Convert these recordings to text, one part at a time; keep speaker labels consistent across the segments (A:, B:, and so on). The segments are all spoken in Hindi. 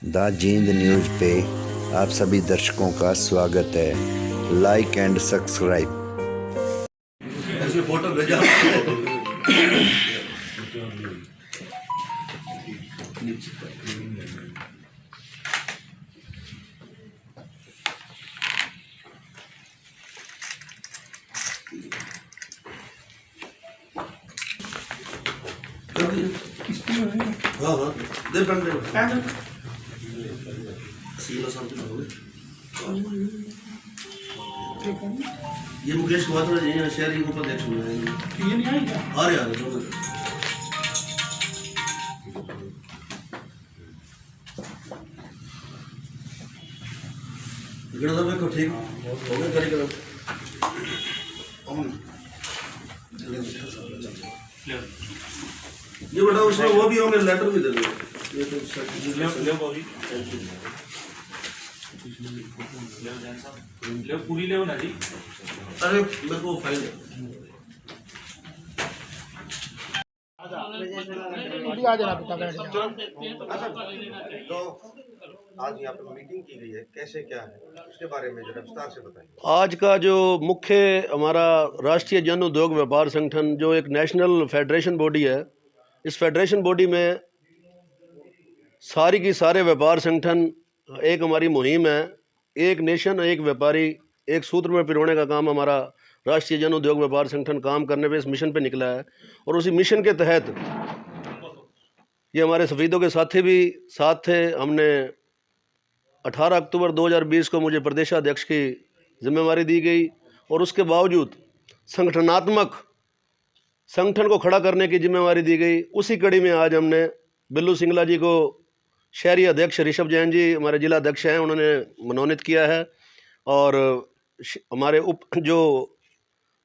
A: द जींद न्यूज़ पे आप सभी दर्शकों का स्वागत है। Like and subscribe.
B: फोटो भेजा हाँ हाँ दे बन दे सीला समथिंग हो ये मुकेश कुमार जी हैं शहरी उपाध्यक्ष हैं ये नहीं आए क्या आ रहे दो इकड़ा तो देखो ठीक हो गया करेगा ये बेटा उसमें वो भी होंगे लेटर भी दे दो ये तो
C: ले पूरी ले ना जी।
B: अरे मेरे को फाइल
D: तो आज यहाँ पर मीटिंग की गई है, कैसे क्या है उसके बारे में जरा विस्तार से बताइए।
B: आज का जो मुख्य हमारा राष्ट्रीय जन उद्योग व्यापार संगठन जो एक नेशनल फेडरेशन बॉडी है, इस फेडरेशन बॉडी में सारी की सारे व्यापार संगठन एक हमारी मुहिम है, एक नेशन एक व्यापारी एक सूत्र में पिरोने का काम हमारा राष्ट्रीय जन उद्योग व्यापार संगठन काम करने पे इस मिशन पे निकला है। और उसी मिशन के तहत ये हमारे सफीदों के साथी भी साथ थे। हमने 18 अक्टूबर 2020 को मुझे प्रदेशाध्यक्ष की जिम्मेवारी दी गई और उसके बावजूद संगठनात्मक संगठन को खड़ा करने की जिम्मेवारी दी गई। उसी कड़ी में आज हमने बिल्लू सिंगला जी को शहरी अध्यक्ष, ऋषभ जैन जी हमारे जिला अध्यक्ष हैं, उन्होंने मनोनीत किया है। और हमारे जो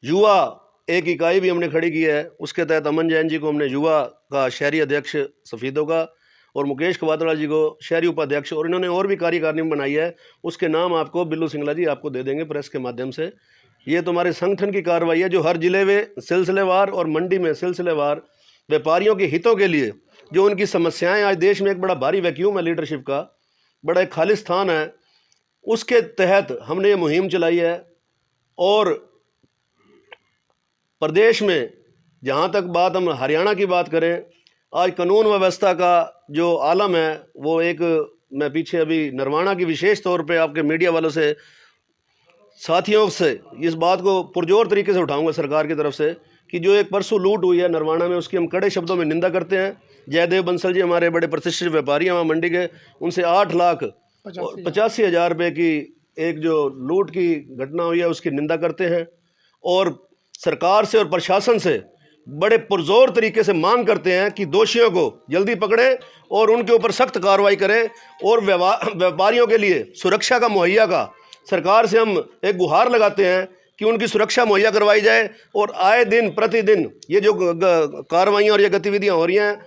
B: युवा एक इकाई भी हमने खड़ी की है, उसके तहत अमन जैन जी को हमने युवा का शहरी अध्यक्ष सफ़ीदों का और मुकेश कवातरा जी को शहरी उपाध्यक्ष, और इन्होंने और भी कार्यकारिणी बनाई है, उसके नाम आपको बिल्लू सिंगला जी आपको दे देंगे प्रेस के माध्यम से। ये तो हमारे संगठन की कार्रवाई है जो हर जिले में सिलसिलेवार और मंडी में सिलसिलेवार व्यापारियों के हितों के लिए जो उनकी समस्याएं, आज देश में एक बड़ा भारी वैक्यूम है लीडरशिप का, बड़ा एक खाली स्थान है, उसके तहत हमने ये मुहिम चलाई है। और प्रदेश में जहाँ तक बात हम हरियाणा की बात करें, आज कानून व्यवस्था का जो आलम है वो एक, मैं पीछे अभी नरवाना की विशेष तौर पे आपके मीडिया वालों से साथियों से इस बात को पुरजोर तरीके से उठाऊंगा सरकार की तरफ से कि जो एक परसों लूट हुई है नरवाना में, उसकी हम कड़े शब्दों में निंदा करते हैं। जयदेव बंसल जी हमारे बड़े प्रतिष्ठित व्यापारी हैं वहाँ मंडी के, उनसे 8,85,000 रुपये की एक जो लूट की घटना हुई है उसकी निंदा करते हैं और सरकार से और प्रशासन से बड़े पुरजोर तरीके से मांग करते हैं कि दोषियों को जल्दी पकड़े और उनके ऊपर सख्त कार्रवाई करें और व्यापारियों के लिए सुरक्षा का मुहैया का सरकार से हम एक गुहार लगाते हैं कि उनकी सुरक्षा मुहैया करवाई जाए। और आए दिन प्रतिदिन ये जो कार्रवाइयाँ और ये गतिविधियाँ हो रही हैं,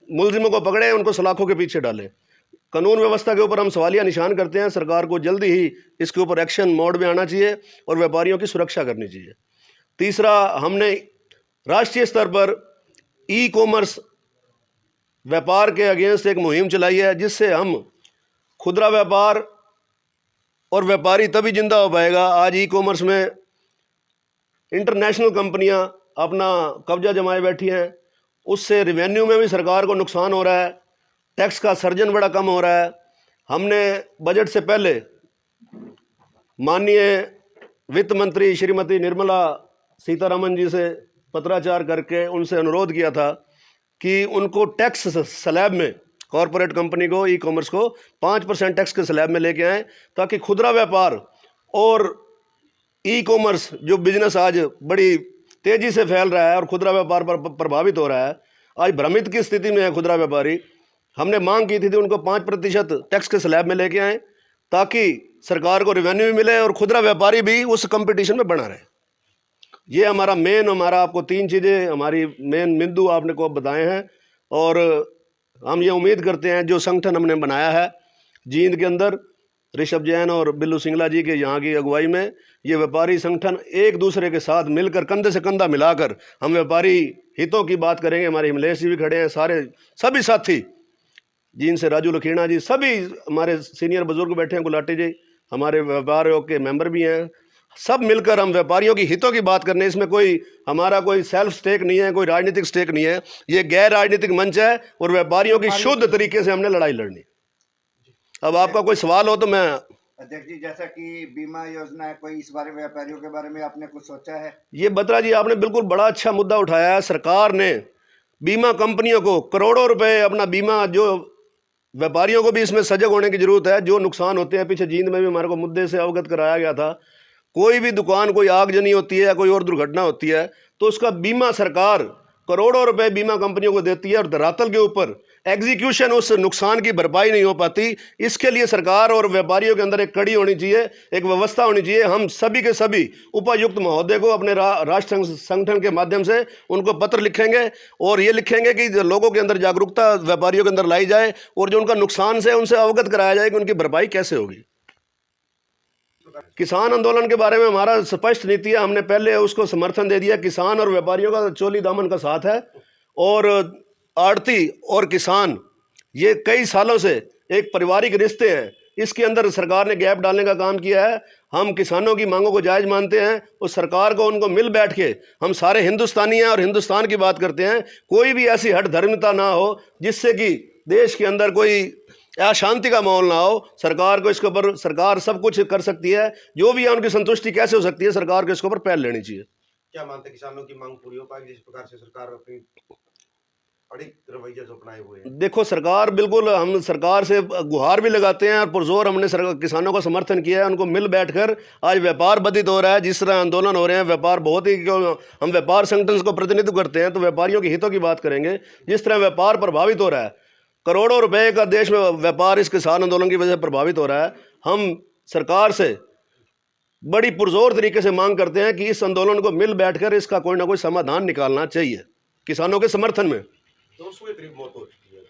B: मुलजिमों को पकड़े, उनको सलाखों के पीछे डालें। कानून व्यवस्था के ऊपर हम सवालिया निशान करते हैं। सरकार को जल्दी ही इसके ऊपर एक्शन मोड में आना चाहिए और व्यापारियों की सुरक्षा करनी चाहिए। तीसरा, हमने राष्ट्रीय स्तर पर ई कॉमर्स व्यापार के अगेंस्ट एक मुहिम चलाई है जिससे हम खुदरा व्यापार और व्यापारी तभी जिंदा हो पाएगा। आज ई कॉमर्स में इंटरनेशनल कंपनियां अपना कब्जा जमाए बैठी हैं, उससे रेवेन्यू में भी सरकार को नुकसान हो रहा है, टैक्स का सर्जन बड़ा कम हो रहा है। हमने बजट से पहले माननीय वित्त मंत्री श्रीमती निर्मला सीतारमन जी से पत्राचार करके उनसे अनुरोध किया था कि उनको टैक्स स्लैब में, कॉरपोरेट कंपनी को, ई कॉमर्स को 5% टैक्स के स्लैब में लेके आएँ ताकि खुदरा व्यापार और ई कॉमर्स जो बिजनेस आज बड़ी तेज़ी से फैल रहा है और खुदरा व्यापार पर प्रभावित हो रहा है, आज भ्रमित की स्थिति में है खुदरा व्यापारी। हमने मांग की थी उनको 5% टैक्स के स्लैब में लेके आएँ ताकि सरकार को रेवेन्यू भी मिले और खुदरा व्यापारी भी उस कंपटीशन में बना रहे। ये हमारा आपको 3 चीज़ें हमारी मेन बिंदु आपने को बताए हैं। और हम ये उम्मीद करते हैं जो संगठन हमने बनाया है जींद के अंदर, ऋषभ जैन और बिल्लू सिंगला जी के यहाँ की अगुवाई में, ये व्यापारी संगठन एक दूसरे के साथ मिलकर कंधे से कंधा मिलाकर हम व्यापारी हितों की बात करेंगे। हमारे हिमलेश जी भी खड़े हैं, सारे सभी साथी जिनसे राजू लखीणा जी, सभी हमारे सीनियर बुजुर्ग बैठे हैं, गुलाटी जी हमारे व्यापारियों के मेंबर भी हैं, सब मिलकर हम व्यापारियों की हितों की बात करने, इसमें कोई हमारा कोई सेल्फ स्टेक नहीं है, कोई राजनीतिक स्टेक नहीं है, ये गैर राजनीतिक मंच है और व्यापारियों की शुद्ध तरीके से हमने लड़ाई लड़नी। अब आपका कोई सवाल हो तो मैं।
A: अध्यक्ष जी, जैसा कि बीमा योजना है, कोई इस बारे में व्यापारियों के बारे में आपने कुछ सोचा है?
B: ये बत्रा जी आपने बिल्कुल बड़ा अच्छा मुद्दा उठाया है। सरकार ने बीमा कंपनियों को करोड़ों रुपए अपना बीमा, जो व्यापारियों को भी इसमें सजग होने की जरूरत है। जो नुकसान होते हैं, पीछे जींद में भी हमारे को मुद्दे से अवगत कराया गया था, कोई भी दुकान, कोई आगजनी होती है या कोई और दुर्घटना होती है तो उसका बीमा सरकार करोड़ों रुपए बीमा कंपनियों को देती है और धरातल के ऊपर एग्जीक्यूशन, उस नुकसान की भरपाई नहीं हो पाती। इसके लिए सरकार और व्यापारियों के अंदर एक कड़ी होनी चाहिए, एक व्यवस्था होनी चाहिए। हम सभी के सभी उपायुक्त महोदय को अपने राष्ट्र संगठन के माध्यम से उनको पत्र लिखेंगे और ये लिखेंगे कि लोगों के अंदर जागरूकता व्यापारियों के अंदर लाई जाए और जो उनका नुकसान से उनसे अवगत कराया जाए कि उनकी भरपाई कैसे होगी। किसान आंदोलन के बारे में हमारा स्पष्ट नीति है, हमने पहले उसको समर्थन दे दिया। किसान और व्यापारियों का चोली दामन का साथ है और आड़ती और किसान ये कई सालों से एक पारिवारिक रिश्ते हैं, इसके अंदर सरकार ने गैप डालने का काम किया है। हम किसानों की मांगों को जायज़ मानते हैं और सरकार को उनको मिल बैठ के, हम सारे हिंदुस्तानी हैं और हिंदुस्तान की बात करते हैं, कोई भी ऐसी हठ धर्मिता ना हो जिससे कि देश के अंदर कोई अशांति का माहौल ना हो। सरकार को इसके ऊपर, सरकार सब कुछ कर सकती है, जो भी है उनकी संतुष्टि कैसे हो सकती है, सरकार को इसके ऊपर पहल लेनी चाहिए।
D: क्या मानते हैं किसानों की मांग पूरी हो पाएगी जिस प्रकार से सरकार अपनी अड़िग रवैया जो अपनाए हुए हैं?
B: देखो सरकार, बिल्कुल हम सरकार से गुहार भी लगाते हैं और पुरजोर हमने किसानों का समर्थन किया है। उनको मिल बैठकर आज व्यापार बाधित हो रहा है, जिस तरह आंदोलन हो रहे हैं, व्यापार बहुत ही, हम व्यापार संगठन को प्रतिनिधित्व करते हैं तो व्यापारियों के हितों की बात करेंगे। जिस तरह व्यापार प्रभावित हो रहा है, करोड़ों रुपए का देश में व्यापार इस किसान आंदोलन की वजह से प्रभावित हो रहा है, हम सरकार से बड़ी पुरजोर तरीके से मांग करते हैं कि इस आंदोलन को मिल बैठकर इसका कोई ना कोई समाधान निकालना चाहिए किसानों के समर्थन में।
D: 200 के करीब मौत हो चुकी है,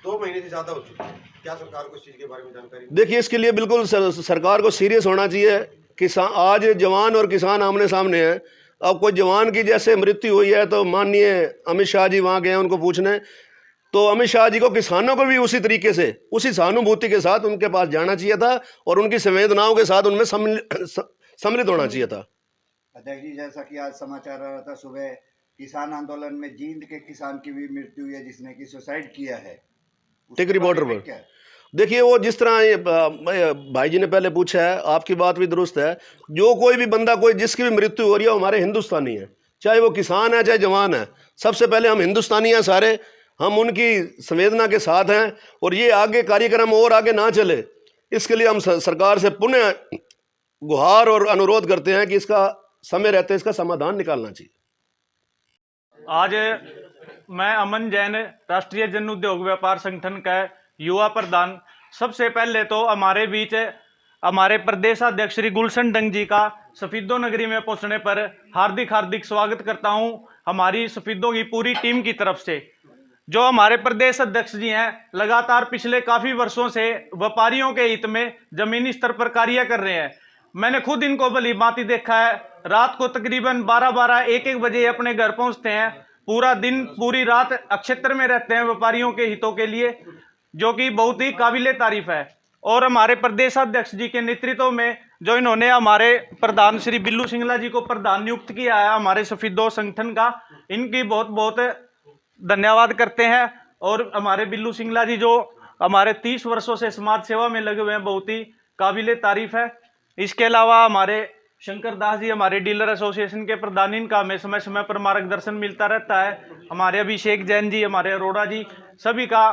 D: 2 महीने से ज्यादा हो चुकी है, क्या सरकार को इस चीज के बारे में जानकारी?
B: देखिए, इसके लिए बिल्कुल सरकार को सीरियस होना चाहिए। किसान, आज जवान और किसान आमने सामने हैं। अब कोई जवान की जैसे मृत्यु हुई है तो माननीय अमित शाह जी वहाँ गए उनको पूछने, तो अमित शाह जी को किसानों को भी उसी तरीके से, उसी सहानुभूति के साथ उनके पास जाना चाहिए था और उनकी संवेदनाओं के साथ उनमें सम्मिलित होना चाहिए था।
A: अध्यक्ष जी, जैसा कि आज समाचार आ रहा था सुबह, किसान आंदोलन में जींद के किसान की भी मृत्यु हुई है जिसने कि सुसाइड किया है
B: टिकरी बॉर्डर पर। देखिए, वो जिस तरह भाई जी ने पहले पूछा है, आपकी बात भी दुरुस्त है। जो कोई भी बंदा, कोई जिसकी भी मृत्यु हो रही है, हमारे हिंदुस्तानी है, चाहे वो किसान है चाहे जवान है। सबसे पहले हम हिंदुस्तानी हैं सारे, हम उनकी संवेदना के साथ हैं और ये आगे कार्यक्रम और आगे ना चले, इसके लिए हम सरकार से पुनः गुहार और अनुरोध करते हैं कि इसका समय रहते इसका समाधान निकालना चाहिए।
C: आज मैं अमन जैन, राष्ट्रीय जन उद्योग व्यापार संगठन का युवा प्रधान, सबसे पहले तो हमारे बीच हमारे प्रदेशाध्यक्ष श्री गुलशन डंग जी का सफीदों नगरी में पहुंचने पर हार्दिक हार्दिक स्वागत करता हूं हमारी सफीदों की पूरी टीम की तरफ से। जो हमारे प्रदेश अध्यक्ष जी हैं, लगातार पिछले काफ़ी वर्षों से व्यापारियों के हित में जमीनी स्तर पर कार्य कर रहे हैं। मैंने खुद इनको भली भांति देखा है, रात को तकरीबन 12-12, 1-1 बजे अपने घर पहुंचते हैं, पूरा दिन पूरी रात अक्षेत्र में रहते हैं व्यापारियों के हितों के लिए, जो कि बहुत ही काबिले तारीफ है। और हमारे प्रदेशाध्यक्ष जी के नेतृत्व में जो इन्होंने हमारे प्रधान श्री बिल्लू सिंगला जी को प्रधान नियुक्त किया है हमारे सफीदों संगठन का, इनकी बहुत बहुत धन्यवाद करते हैं। और हमारे बिल्लू सिंगला जी जो हमारे 30 वर्षों से समाज सेवा में लगे हुए हैं, बहुत ही काबिले तारीफ है। इसके अलावा हमारे शंकर दास जी, हमारे डीलर एसोसिएशन के प्रधान, इनका हमें समय समय पर मार्गदर्शन मिलता रहता है। हमारे अभिषेक जैन जी, हमारे अरोड़ा जी, सभी का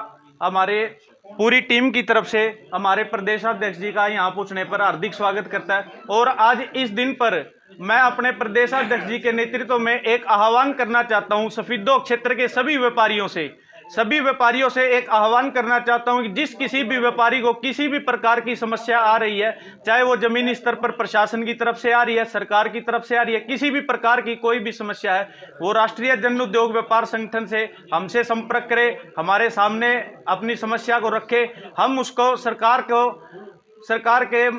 C: हमारे पूरी टीम की तरफ से हमारे प्रदेशाध्यक्ष जी का यहाँ पूछने पर हार्दिक स्वागत करता है। और आज इस दिन पर मैं अपने प्रदेशाध्यक्ष जी के नेतृत्व में एक आह्वान करना चाहता हूँ सफीदों क्षेत्र के सभी व्यापारियों से एक आह्वान करना चाहता हूं कि जिस किसी भी व्यापारी को किसी भी प्रकार की समस्या आ रही है, चाहे वो जमीनी स्तर पर प्रशासन की तरफ से आ रही है, सरकार की तरफ से आ रही है, किसी भी प्रकार की कोई भी समस्या है, वो राष्ट्रीय जन उद्योग व्यापार संगठन से हमसे संपर्क करे, हमारे सामने अपनी समस्या को रखे, हम उसको सरकार के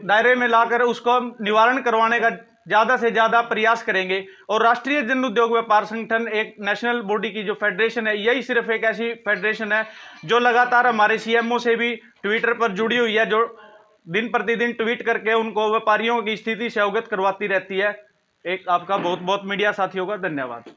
C: दायरे में लाकर उसको निवारण करवाने का ज़्यादा से ज़्यादा प्रयास करेंगे। और राष्ट्रीय जन उद्योग व्यापार संगठन एक नेशनल बॉडी की जो फेडरेशन है, यही सिर्फ एक ऐसी फेडरेशन है जो लगातार हमारे सीएमओ से भी ट्विटर पर जुड़ी हुई है, जो दिन प्रतिदिन ट्वीट करके उनको व्यापारियों की स्थिति से अवगत करवाती रहती है। एक आपका बहुत बहुत मीडिया साथियों का धन्यवाद।